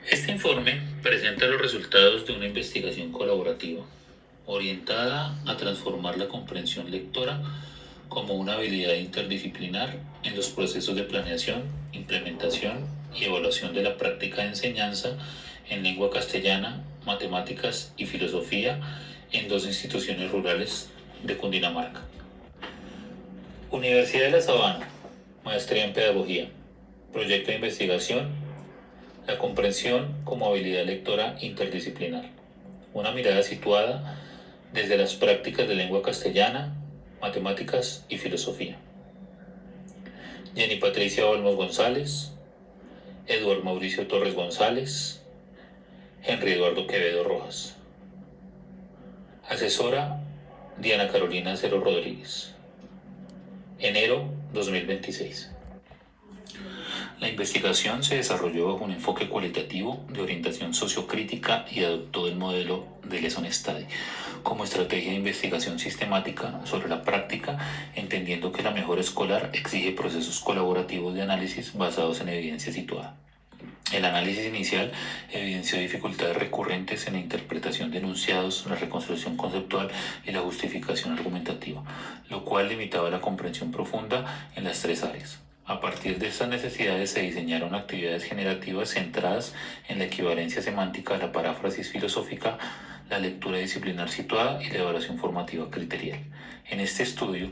Este informe presenta los resultados de una investigación colaborativa orientada a transformar la comprensión lectora como una habilidad interdisciplinar en los procesos de planeación, implementación y evaluación de la práctica de enseñanza en lengua castellana, matemáticas y filosofía en 2 instituciones rurales de Cundinamarca. Universidad de La Sabana, maestría en pedagogía, proyecto de investigación, la comprensión como habilidad lectora interdisciplinar. Una mirada situada desde las prácticas de lengua castellana, matemáticas y filosofía. Jenny Patricia Olmos González, Eduardo Mauricio Torres González, Henry Eduardo Quevedo Rojas. Asesora Diana Carolina Cero Rodríguez. Enero 2026. La investigación se desarrolló bajo un enfoque cualitativo de orientación sociocrítica y adoptó el modelo de Lesson Study como estrategia de investigación sistemática sobre la práctica, entendiendo que la mejora escolar exige procesos colaborativos de análisis basados en evidencia situada. El análisis inicial evidenció dificultades recurrentes en la interpretación de enunciados, la reconstrucción conceptual y la justificación argumentativa, lo cual limitaba la comprensión profunda en las 3 áreas. A partir de estas necesidades se diseñaron actividades generativas centradas en la equivalencia semántica, la paráfrasis filosófica, la lectura disciplinar situada y la evaluación formativa criterial. En este estudio,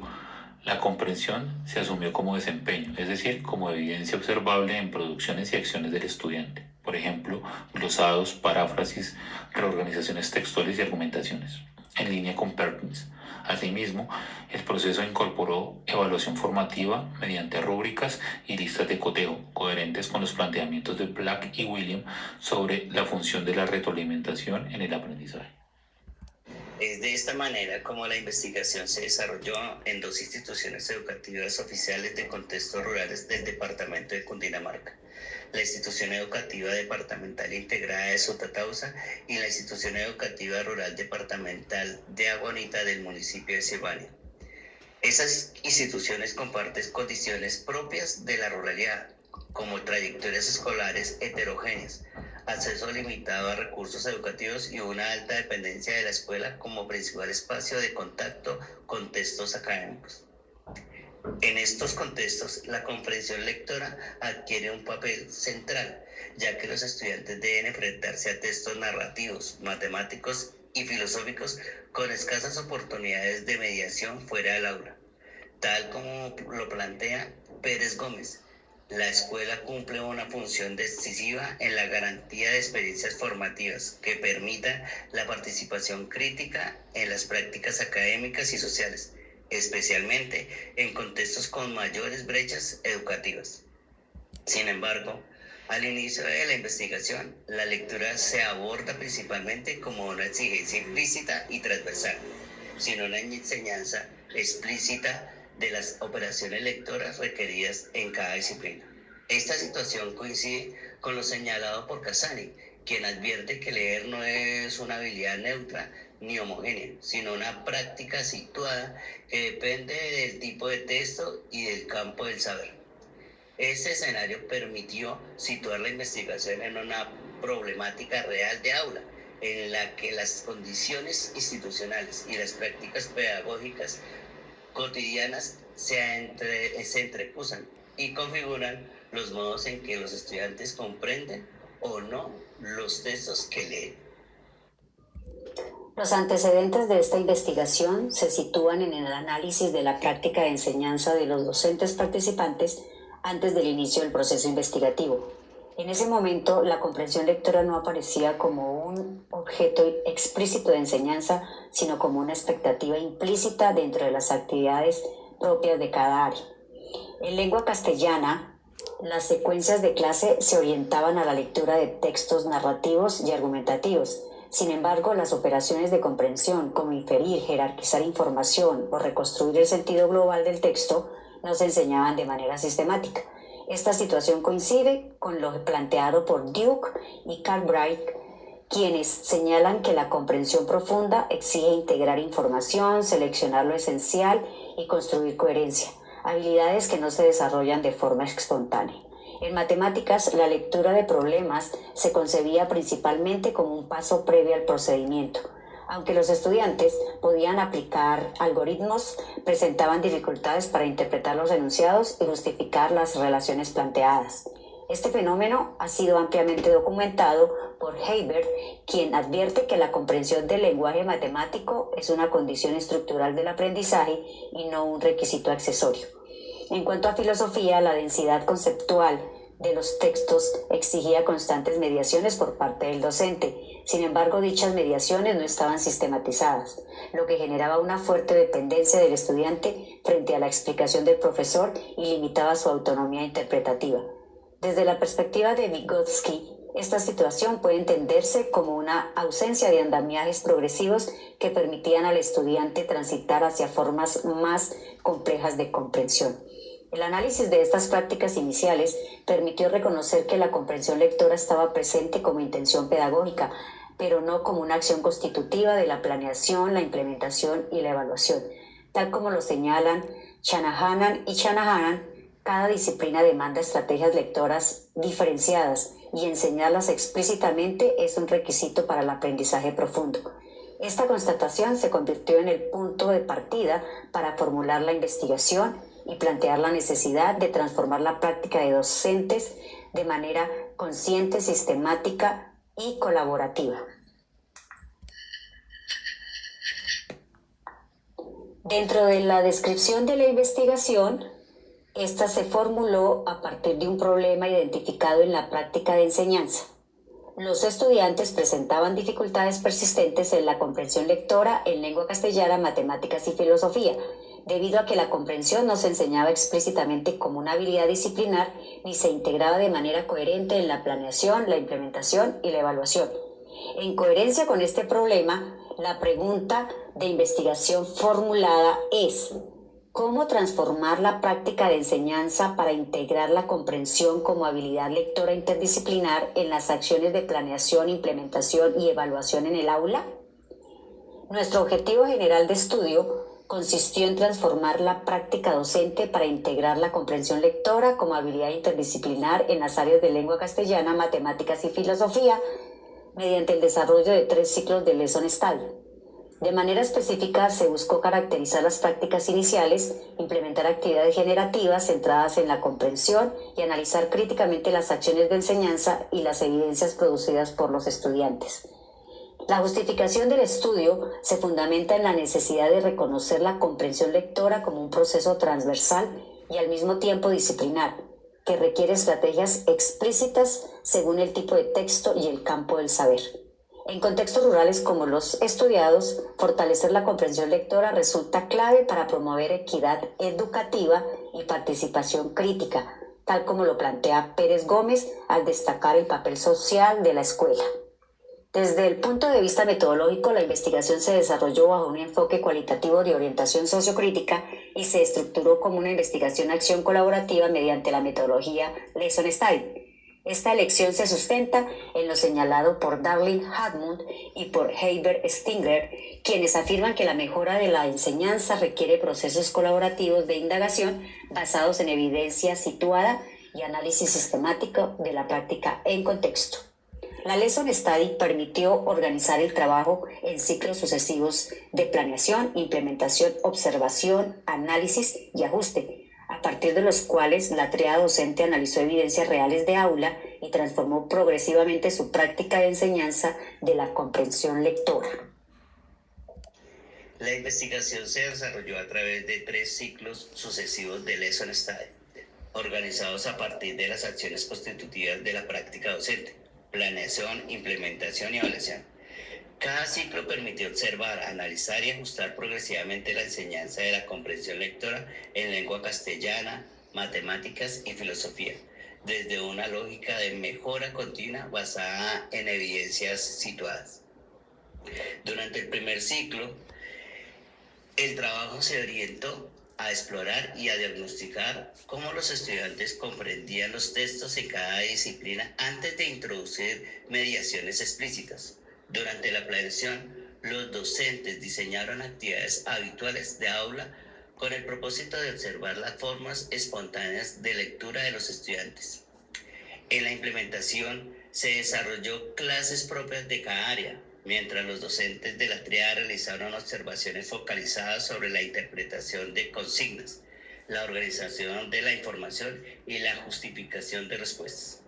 la comprensión se asumió como desempeño, es decir, como evidencia observable en producciones y acciones del estudiante. Por ejemplo, glosados, paráfrasis, reorganizaciones textuales y argumentaciones, en línea con Perkins. Asimismo, el proceso incorporó evaluación formativa mediante rúbricas y listas de cotejo, coherentes con los planteamientos de Black y William sobre la función de la retroalimentación en el aprendizaje. Es de esta manera como la investigación se desarrolló en 2 instituciones educativas oficiales de contextos rurales del departamento de Cundinamarca: la Institución Educativa Departamental Integrada de Sutatausa y la Institución Educativa Rural Departamental de Agua Bonita del municipio de Silvania. Esas instituciones comparten condiciones propias de la ruralidad, como trayectorias escolares heterogéneas, acceso limitado a recursos educativos y una alta dependencia de la escuela como principal espacio de contacto con textos académicos. En estos contextos, la comprensión lectora adquiere un papel central, ya que los estudiantes deben enfrentarse a textos narrativos, matemáticos y filosóficos con escasas oportunidades de mediación fuera del aula. Tal como lo plantea Pérez Gómez, la escuela cumple una función decisiva en la garantía de experiencias formativas que permitan la participación crítica en las prácticas académicas y sociales, especialmente en contextos con mayores brechas educativas. Sin embargo, al inicio de la investigación, la lectura se aborda principalmente como una exigencia implícita y transversal, sino una enseñanza explícita de las operaciones lectoras requeridas en cada disciplina. Esta situación coincide con lo señalado por Casani, quien advierte que leer no es una habilidad neutra ni homogénea, sino una práctica situada que depende del tipo de texto y del campo del saber. Este escenario permitió situar la investigación en una problemática real de aula, en la que las condiciones institucionales y las prácticas pedagógicas cotidianas se entrepusan y configuran los modos en que los estudiantes comprenden o no los textos que leen. Los antecedentes de esta investigación se sitúan en el análisis de la práctica de enseñanza de los docentes participantes antes del inicio del proceso investigativo. En ese momento, la comprensión lectora no aparecía como un objeto explícito de enseñanza, sino como una expectativa implícita dentro de las actividades propias de cada área. En lengua castellana, las secuencias de clase se orientaban a la lectura de textos narrativos y argumentativos. Sin embargo, las operaciones de comprensión, como inferir, jerarquizar información o reconstruir el sentido global del texto, no se enseñaban de manera sistemática. Esta situación coincide con lo planteado por Duke y Cartwright, quienes señalan que la comprensión profunda exige integrar información, seleccionar lo esencial y construir coherencia, habilidades que no se desarrollan de forma espontánea. En matemáticas, la lectura de problemas se concebía principalmente como un paso previo al procedimiento. Aunque los estudiantes podían aplicar algoritmos, presentaban dificultades para interpretar los enunciados y justificar las relaciones planteadas. Este fenómeno ha sido ampliamente documentado por Hebert, quien advierte que la comprensión del lenguaje matemático es una condición estructural del aprendizaje y no un requisito accesorio. En cuanto a filosofía, la densidad conceptual de los textos exigía constantes mediaciones por parte del docente. Sin embargo, dichas mediaciones no estaban sistematizadas, lo que generaba una fuerte dependencia del estudiante frente a la explicación del profesor y limitaba su autonomía interpretativa. Desde la perspectiva de Vygotsky, esta situación puede entenderse como una ausencia de andamiajes progresivos que permitían al estudiante transitar hacia formas más complejas de comprensión. El análisis de estas prácticas iniciales permitió reconocer que la comprensión lectora estaba presente como intención pedagógica, pero no como una acción constitutiva de la planeación, la implementación y la evaluación. Tal como lo señalan Shanahan y Shanahan, cada disciplina demanda estrategias lectoras diferenciadas y enseñarlas explícitamente es un requisito para el aprendizaje profundo. Esta constatación se convirtió en el punto de partida para formular la investigación y plantear la necesidad de transformar la práctica de docentes de manera consciente, sistemática y colaborativa. Dentro de la descripción de la investigación, esta se formuló a partir de un problema identificado en la práctica de enseñanza. Los estudiantes presentaban dificultades persistentes en la comprensión lectora en lengua castellana, matemáticas y filosofía, debido a que la comprensión no se enseñaba explícitamente como una habilidad disciplinar ni se integraba de manera coherente en la planeación, la implementación y la evaluación. En coherencia con este problema, la pregunta de investigación formulada es: ¿cómo transformar la práctica de enseñanza para integrar la comprensión como habilidad lectora interdisciplinar en las acciones de planeación, implementación y evaluación en el aula? Nuestro objetivo general de estudio consistió en transformar la práctica docente para integrar la comprensión lectora como habilidad interdisciplinar en las áreas de lengua castellana, matemáticas y filosofía mediante el desarrollo de 3 ciclos de Lesson Study. De manera específica, se buscó caracterizar las prácticas iniciales, implementar actividades generativas centradas en la comprensión y analizar críticamente las acciones de enseñanza y las evidencias producidas por los estudiantes. La justificación del estudio se fundamenta en la necesidad de reconocer la comprensión lectora como un proceso transversal y al mismo tiempo disciplinar, que requiere estrategias explícitas según el tipo de texto y el campo del saber. En contextos rurales como los estudiados, fortalecer la comprensión lectora resulta clave para promover equidad educativa y participación crítica, tal como lo plantea Pérez Gómez al destacar el papel social de la escuela. Desde el punto de vista metodológico, la investigación se desarrolló bajo un enfoque cualitativo de orientación sociocrítica y se estructuró como una investigación-acción colaborativa mediante la metodología Lesson Study. Esta elección se sustenta en lo señalado por Darling Hadmond y por Herbert Stingler, quienes afirman que la mejora de la enseñanza requiere procesos colaborativos de indagación basados en evidencia situada y análisis sistemático de la práctica en contexto. La Lesson Study permitió organizar el trabajo en ciclos sucesivos de planeación, implementación, observación, análisis y ajuste, a partir de los cuales la tríada docente analizó evidencias reales de aula y transformó progresivamente su práctica de enseñanza de la comprensión lectora. La investigación se desarrolló a través de 3 ciclos sucesivos de Lesson Study, organizados a partir de las acciones constitutivas de la práctica docente: planeación, implementación y evaluación. Cada ciclo permitió observar, analizar y ajustar progresivamente la enseñanza de la comprensión lectora en lengua castellana, matemáticas y filosofía, desde una lógica de mejora continua basada en evidencias situadas. Durante el primer ciclo, el trabajo se orientó a explorar y a diagnosticar cómo los estudiantes comprendían los textos en cada disciplina antes de introducir mediaciones explícitas. Durante la planeación, los docentes diseñaron actividades habituales de aula con el propósito de observar las formas espontáneas de lectura de los estudiantes. En la implementación se desarrolló clases propias de cada área, mientras los docentes de la triada realizaron observaciones focalizadas sobre la interpretación de consignas, la organización de la información y la justificación de respuestas.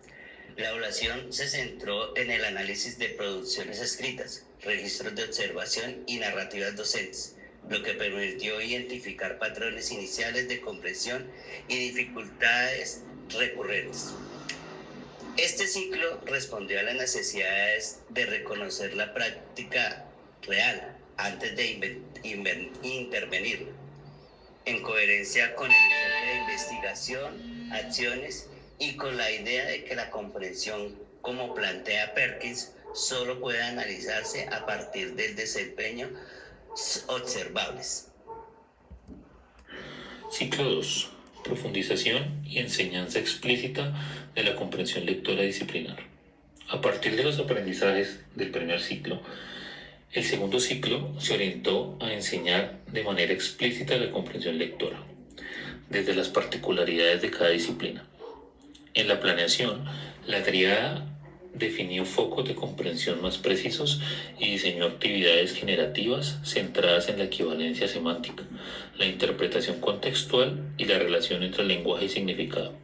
La evaluación se centró en el análisis de producciones escritas, registros de observación y narrativas docentes, lo que permitió identificar patrones iniciales de comprensión y dificultades recurrentes. Este ciclo respondió a las necesidades de reconocer la práctica real antes de intervenirla, en coherencia con el enfoque de investigación, acciones y con la idea de que la comprensión, como plantea Perkins, solo puede analizarse a partir del desempeño observables. Ciclo 2. Profundización y enseñanza explícita de la comprensión lectora disciplinar. A partir de los aprendizajes del primer ciclo, el segundo ciclo se orientó a enseñar de manera explícita la comprensión lectora, desde las particularidades de cada disciplina. En la planeación, la triada definió focos de comprensión más precisos y diseñó actividades generativas centradas en la equivalencia semántica, la interpretación contextual y la relación entre lenguaje y significado.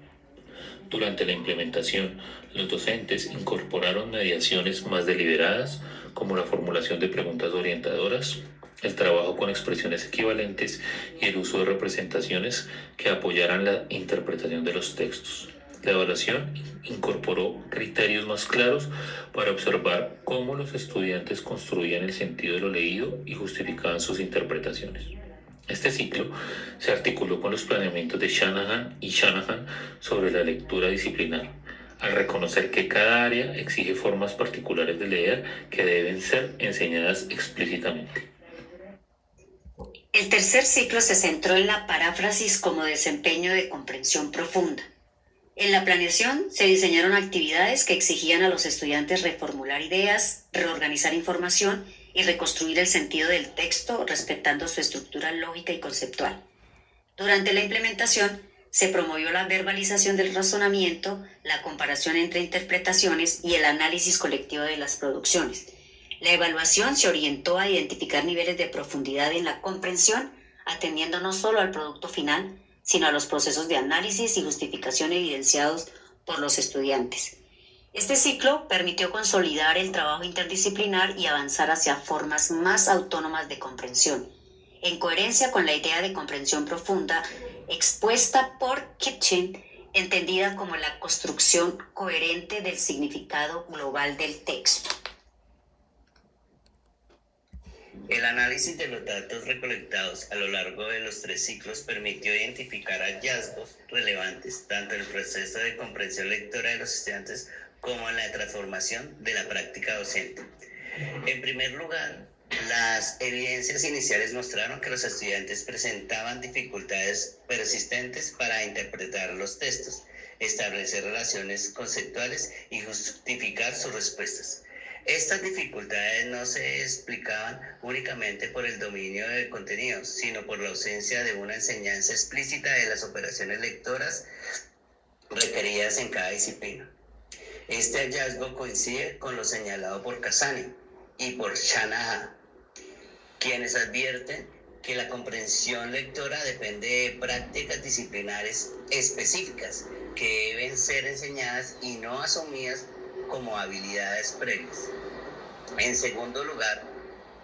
Durante la implementación, los docentes incorporaron mediaciones más deliberadas, como la formulación de preguntas orientadoras, el trabajo con expresiones equivalentes y el uso de representaciones que apoyaran la interpretación de los textos. La evaluación incorporó criterios más claros para observar cómo los estudiantes construían el sentido de lo leído y justificaban sus interpretaciones. Este ciclo se articuló con los planeamientos de Shanahan y Shanahan sobre la lectura disciplinar, al reconocer que cada área exige formas particulares de leer que deben ser enseñadas explícitamente. El tercer ciclo se centró en la paráfrasis como desempeño de comprensión profunda. En la planeación se diseñaron actividades que exigían a los estudiantes reformular ideas, reorganizar información y reconstruir el sentido del texto respetando su estructura lógica y conceptual. Durante la implementación se promovió la verbalización del razonamiento, la comparación entre interpretaciones y el análisis colectivo de las producciones. La evaluación se orientó a identificar niveles de profundidad en la comprensión, atendiendo no solo al producto final, sino a los procesos de análisis y justificación evidenciados por los estudiantes. Este ciclo permitió consolidar el trabajo interdisciplinar y avanzar hacia formas más autónomas de comprensión, en coherencia con la idea de comprensión profunda expuesta por Kitchen, entendida como la construcción coherente del significado global del texto. El análisis de los datos recolectados a lo largo de los 3 ciclos permitió identificar hallazgos relevantes tanto en el proceso de comprensión lectora de los estudiantes como en la transformación de la práctica docente. En primer lugar, las evidencias iniciales mostraron que los estudiantes presentaban dificultades persistentes para interpretar los textos, establecer relaciones conceptuales y justificar sus respuestas. Estas dificultades no se explicaban únicamente por el dominio del contenido, sino por la ausencia de una enseñanza explícita de las operaciones lectoras requeridas en cada disciplina. Este hallazgo coincide con lo señalado por Cassani y por Shanahan, quienes advierten que la comprensión lectora depende de prácticas disciplinares específicas que deben ser enseñadas y no asumidas como habilidades previas. En segundo lugar,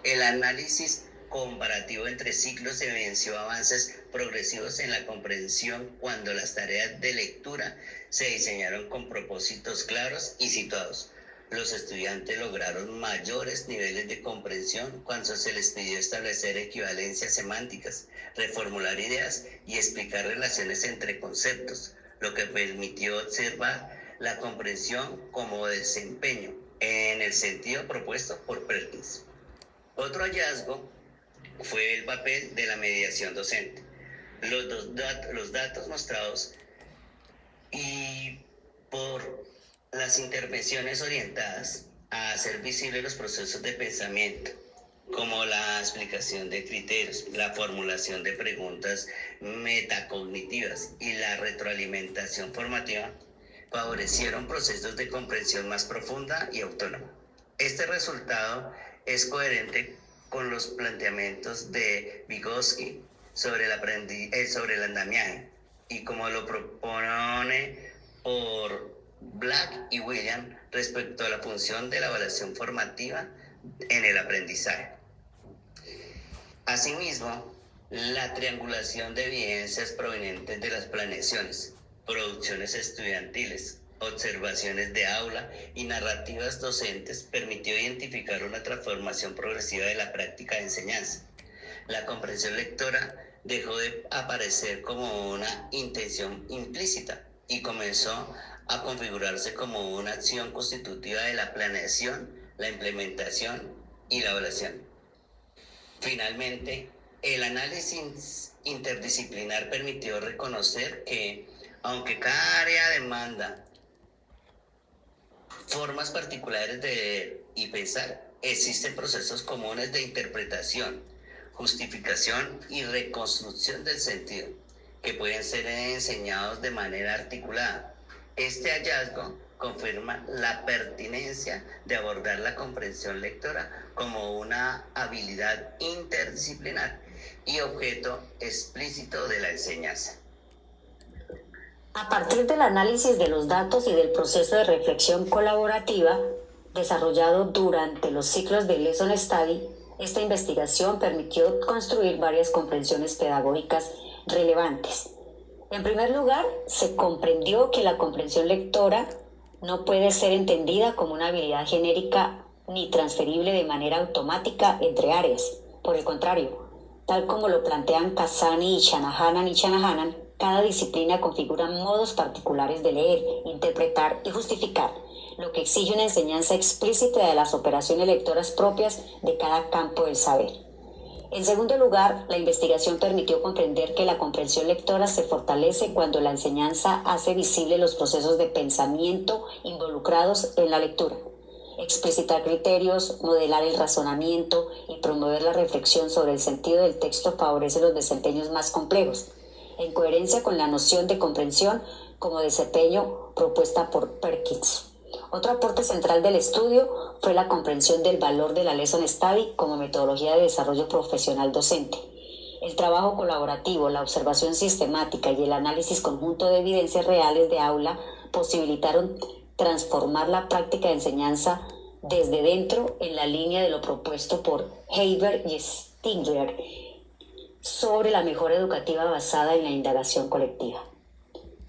el análisis comparativo entre ciclos evidenció avances progresivos en la comprensión cuando las tareas de lectura se diseñaron con propósitos claros y situados. Los estudiantes lograron mayores niveles de comprensión cuando se les pidió establecer equivalencias semánticas, reformular ideas y explicar relaciones entre conceptos, lo que permitió observar la comprensión como desempeño en el sentido propuesto por Perkins. Otro hallazgo fue el papel de la mediación docente. Los datos mostrados y por las intervenciones orientadas a hacer visibles los procesos de pensamiento, como la explicación de criterios, la formulación de preguntas metacognitivas y la retroalimentación formativa, favorecieron procesos de comprensión más profunda y autónoma. Este resultado es coherente con los planteamientos de Vygotsky sobre el andamiaje y como lo propone por Black y Williams respecto a la función de la evaluación formativa en el aprendizaje. Asimismo, la triangulación de evidencias provenientes de las planeaciones, producciones estudiantiles, observaciones de aula y narrativas docentes permitió identificar una transformación progresiva de la práctica de enseñanza. La comprensión lectora dejó de aparecer como una intención implícita y comenzó a configurarse como una acción constitutiva de la planeación, la implementación y la evaluación. Finalmente, el análisis interdisciplinar permitió reconocer que, aunque cada área demanda formas particulares de ver y pensar, existen procesos comunes de interpretación, justificación y reconstrucción del sentido, que pueden ser enseñados de manera articulada. Este hallazgo confirma la pertinencia de abordar la comprensión lectora como una habilidad interdisciplinar y objeto explícito de la enseñanza. A partir del análisis de los datos y del proceso de reflexión colaborativa desarrollado durante los ciclos de Lesson Study, esta investigación permitió construir varias comprensiones pedagógicas relevantes. En primer lugar, se comprendió que la comprensión lectora no puede ser entendida como una habilidad genérica ni transferible de manera automática entre áreas. Por el contrario, tal como lo plantean Kasani y Shanahanan, cada disciplina configura modos particulares de leer, interpretar y justificar, lo que exige una enseñanza explícita de las operaciones lectoras propias de cada campo del saber. En segundo lugar, la investigación permitió comprender que la comprensión lectora se fortalece cuando la enseñanza hace visibles los procesos de pensamiento involucrados en la lectura. Explicitar criterios, modelar el razonamiento y promover la reflexión sobre el sentido del texto favorece los desempeños más complejos, en coherencia con la noción de comprensión como desempeño propuesta por Perkins. Otro aporte central del estudio fue la comprensión del valor de la Lesson Study como metodología de desarrollo profesional docente. El trabajo colaborativo, la observación sistemática y el análisis conjunto de evidencias reales de aula posibilitaron transformar la práctica de enseñanza desde dentro en la línea de lo propuesto por Haber y Stigler sobre la mejora educativa basada en la indagación colectiva.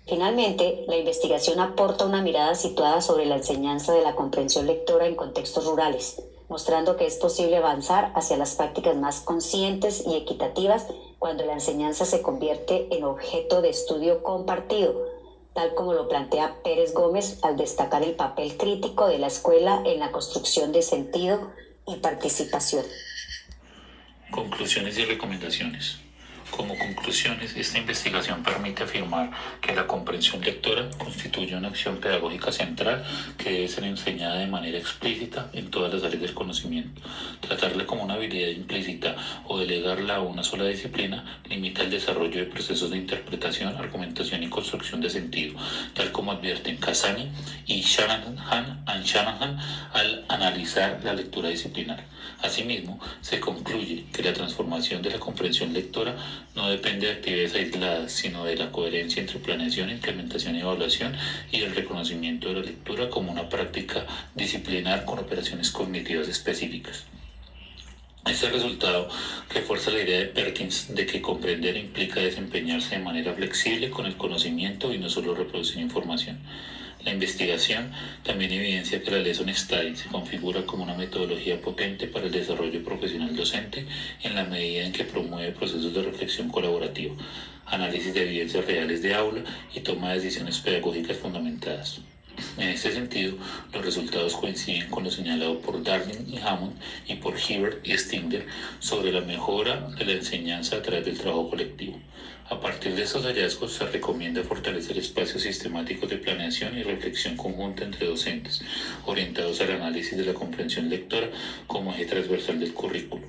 Finalmente, la investigación aporta una mirada situada sobre la enseñanza de la comprensión lectora en contextos rurales, mostrando que es posible avanzar hacia las prácticas más conscientes y equitativas cuando la enseñanza se convierte en objeto de estudio compartido, tal como lo plantea Pérez Gómez al destacar el papel crítico de la escuela en la construcción de sentido y participación. Conclusiones y recomendaciones. Como conclusiones, esta investigación permite afirmar que la comprensión lectora constituye una acción pedagógica central que debe ser enseñada de manera explícita en todas las áreas del conocimiento. Tratarla como una habilidad implícita o delegarla a una sola disciplina limita el desarrollo de procesos de interpretación, argumentación y construcción de sentido, tal como advierten Kasani y Shanahan al analizar la lectura disciplinar. Asimismo, se concluye que la transformación de la comprensión lectora no depende de actividades aisladas, sino de la coherencia entre planeación, implementación y evaluación y del reconocimiento de la lectura como una práctica disciplinar con operaciones cognitivas específicas. Este resultado refuerza la idea de Perkins de que comprender implica desempeñarse de manera flexible con el conocimiento y no solo reproducir información. La investigación también evidencia que la Lesson Study se configura como una metodología potente para el desarrollo profesional docente en la medida en que promueve procesos de reflexión colaborativa, análisis de evidencias reales de aula y toma de decisiones pedagógicas fundamentadas. En este sentido, los resultados coinciden con lo señalado por Darling y Hammond y por Hibbert y Stigler sobre la mejora de la enseñanza a través del trabajo colectivo. A partir de estos hallazgos, se recomienda fortalecer espacios sistemáticos de planeación y reflexión conjunta entre docentes, orientados al análisis de la comprensión lectora como eje transversal del currículo.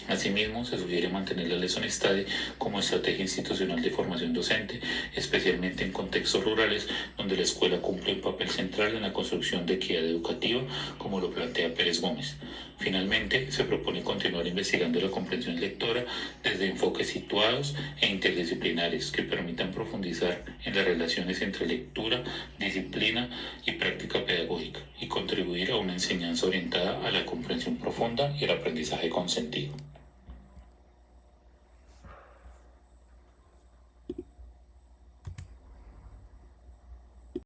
Asimismo, se sugiere mantener la Lesson Study como estrategia institucional de formación docente, especialmente en contextos rurales donde la escuela cumple un papel central en la construcción de equidad educativa, como lo plantea Pérez Gómez. Finalmente, se propone continuar investigando la comprensión lectora desde enfoques situados e interdisciplinares que permitan profundizar en las relaciones entre lectura, disciplina y práctica pedagógica y contribuir a una enseñanza orientada a la comprensión profunda y el aprendizaje con sentido.